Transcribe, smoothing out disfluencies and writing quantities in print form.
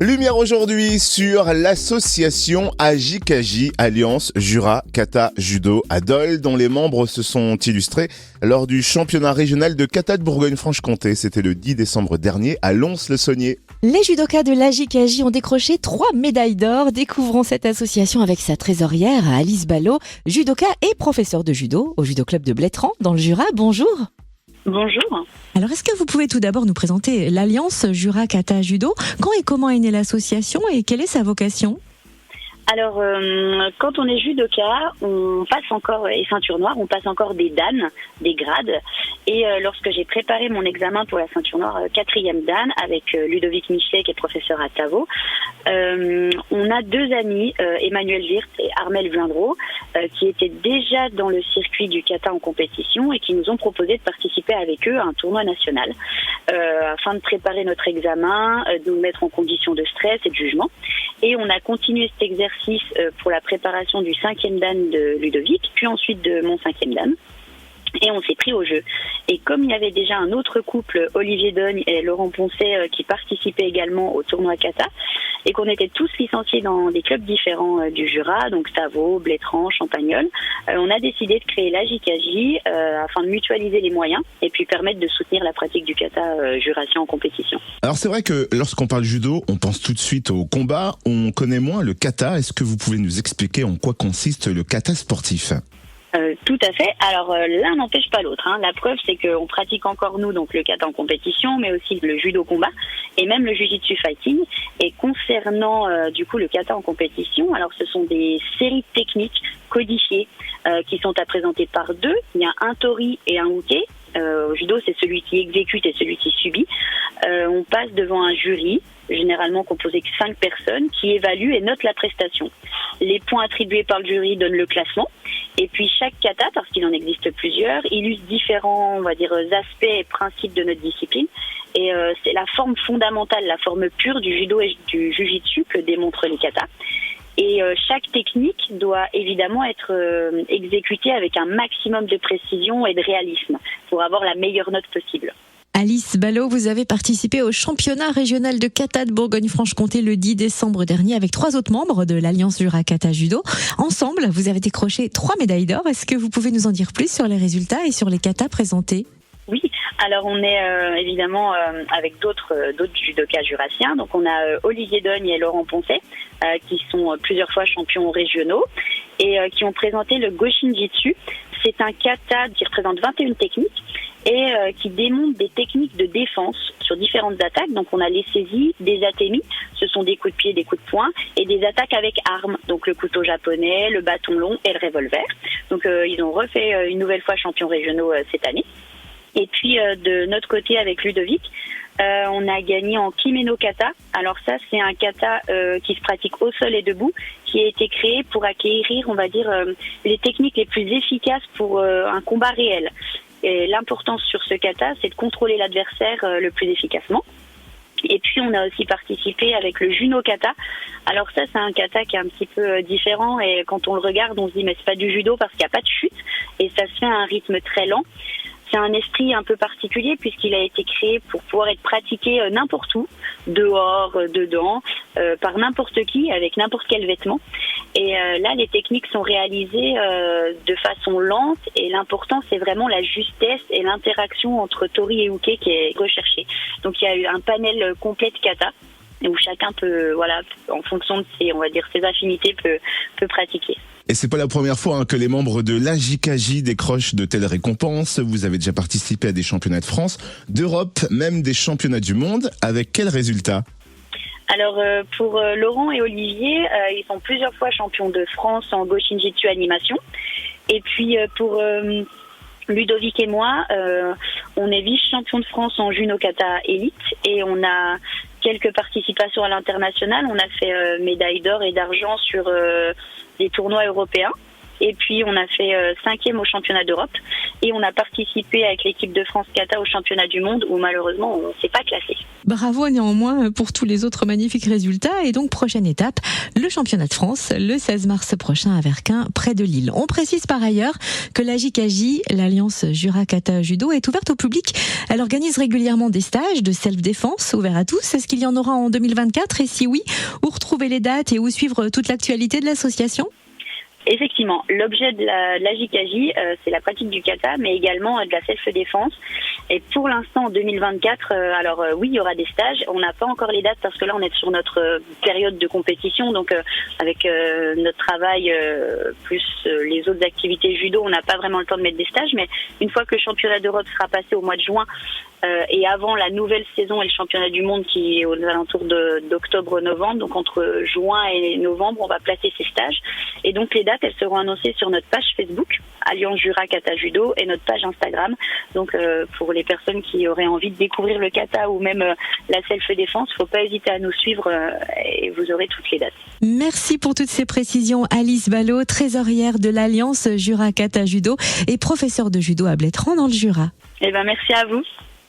Lumière aujourd'hui sur l'association AJKJ, Alliance Jura Kata Judo à Dole, dont les membres se sont illustrés lors du championnat régional de kata de Bourgogne-Franche-Comté. C'était le 10 décembre dernier à Lons-le-Saunier. Les judokas de l'AJKJ ont décroché 3 médailles d'or. Découvrons cette association avec sa trésorière Alice Ballot, judoka et professeure de judo au Judo Club de Blétrand dans le Jura. Bonjour. Bonjour. Alors, est-ce que vous pouvez tout d'abord nous présenter l'Alliance Jura Kata Judo? Quand et comment est née l'association et quelle est sa vocation? Alors, quand on est judoka, on passe encore, et ceinture noire, on passe encore des dan, des grades. Et lorsque j'ai préparé mon examen pour la ceinture noire 4e dan avec Ludovic Michelet, qui est professeur à Tavo, on a 2 amis, Emmanuel Wirth et Armel Vlindreau, qui étaient déjà dans le circuit du kata en compétition et qui nous ont proposé de participer avec eux à un tournoi national afin de préparer notre examen, de nous mettre en condition de stress et de jugement. Et on a continué cet exercice pour la préparation du 5e dan de Ludovic, puis ensuite de mon 5e dan. Et on s'est pris au jeu. Et comme il y avait déjà un autre couple, Olivier Dogne et Laurent Poncet, qui participaient également au tournoi kata, et qu'on était tous licenciés dans des clubs différents du Jura, donc Tavo, Blétrand, Champagnole, on a décidé de créer l'AJKJ afin de mutualiser les moyens et puis permettre de soutenir la pratique du kata jurassien en compétition. Alors c'est vrai que lorsqu'on parle judo, on pense tout de suite au combat, on connaît moins le kata. Est-ce que vous pouvez nous expliquer en quoi consiste le kata sportif ? Tout à fait. Alors l'un n'empêche pas l'autre. La preuve, c'est qu'on pratique encore nous donc le kata en compétition, mais aussi le judo combat et même le jujitsu fighting. Et concernant du coup le kata en compétition, alors ce sont des séries de techniques codifiées qui sont à présenter par 2. Il y a un tori et un uke. Au judo, c'est celui qui exécute et celui qui subit. On passe devant un jury, généralement composé de 5 personnes, qui évalue et note la prestation. Les points attribués par le jury donnent le classement. Et puis chaque kata, parce qu'il en existe plusieurs, illustre différents, on va dire, aspects et principes de notre discipline. Et c'est la forme fondamentale, la forme pure du judo et du jujitsu que démontrent les katas. Et chaque technique doit évidemment être exécutée avec un maximum de précision et de réalisme pour avoir la meilleure note possible. Alice Ballot, vous avez participé au championnat régional de kata de Bourgogne-Franche-Comté le 10 décembre dernier avec 3 autres membres de l'Alliance Jura Kata Judo. Ensemble, vous avez décroché 3 médailles d'or. Est-ce que vous pouvez nous en dire plus sur les résultats et sur les katas présentés? Oui, alors on est évidemment avec d'autres judokas jurassiens. Donc on a Olivier Dogne et Laurent Poncet qui sont plusieurs fois champions régionaux et qui ont présenté le Goshinjitsu. C'est un kata qui représente 21 techniques et qui démontre des techniques de défense sur différentes attaques. Donc on a les saisies, des atémis, ce sont des coups de pied, des coups de poing, et des attaques avec armes, donc le couteau japonais, le bâton long et le revolver. Donc ils ont refait une nouvelle fois champions régionaux cette année. Et puis de notre côté avec Ludovic, on a gagné en Kimeno Kata. Alors ça, c'est un kata qui se pratique au sol et debout, qui a été créé pour acquérir, on va dire, les techniques les plus efficaces pour un combat réel. Et l'importance sur ce kata, c'est de contrôler l'adversaire le plus efficacement. Et puis on a aussi participé avec le Juno Kata. Alors ça, c'est un kata qui est un petit peu différent et quand on le regarde, on se dit mais c'est pas du judo parce qu'il n'y a pas de chute et ça se fait à un rythme très lent. C'est un esprit un peu particulier puisqu'il a été créé pour pouvoir être pratiqué n'importe où, dehors, dedans, par n'importe qui, avec n'importe quel vêtement. Et là, les techniques sont réalisées de façon lente et l'important, c'est vraiment la justesse et l'interaction entre tori et uke qui est recherchée. Donc, il y a eu un panel complet de kata où chacun peut, voilà, en fonction de ses, on va dire, ses affinités, peut pratiquer. Et c'est pas la première fois que les membres de l'AJKJ décrochent de telles récompenses. Vous avez déjà participé à des championnats de France, d'Europe, même des championnats du monde. Avec quels résultats ? Alors pour Laurent et Olivier, ils sont plusieurs fois champions de France en Goshinjitsu animation. Et puis pour Ludovic et moi, on est vice-champion de France en Juno Kata élite et on a quelques participations à l'international. On a fait médaille d'or et d'argent sur des tournois européens. Et puis on a fait 5e au championnat d'Europe. Et on a participé avec l'équipe de France kata au championnat du monde où malheureusement on ne s'est pas classé. Bravo néanmoins pour tous les autres magnifiques résultats. Et donc prochaine étape, le championnat de France, le 16 mars prochain à Verquin, près de Lille. On précise par ailleurs que la JKJ, l'Alliance Jura Kata Judo, est ouverte au public. Elle organise régulièrement des stages de self-défense ouverts à tous. Est-ce qu'il y en aura en 2024 ? Et si oui, où retrouver les dates et où suivre toute l'actualité de l'association ? Effectivement, l'objet de la JKJ, c'est la pratique du kata, mais également de la self-défense. Et pour l'instant, en 2024, oui, il y aura des stages. On n'a pas encore les dates parce que là, on est sur notre période de compétition. Donc, avec notre travail plus les autres activités judo, on n'a pas vraiment le temps de mettre des stages. Mais une fois que le championnat d'Europe sera passé au mois de juin, et avant la nouvelle saison et le championnat du monde qui est aux alentours d'octobre-novembre, donc entre juin et novembre, on va placer ces stages. Et donc les dates, elles seront annoncées sur notre page Facebook, Alliance Jura Kata Judo, et notre page Instagram. Donc pour les personnes qui auraient envie de découvrir le kata ou même la self-défense, il ne faut pas hésiter à nous suivre et vous aurez toutes les dates. Merci pour toutes ces précisions. Alice Ballot, trésorière de l'Alliance Jura Kata Judo et professeure de judo à Blétrand dans le Jura. Merci à vous.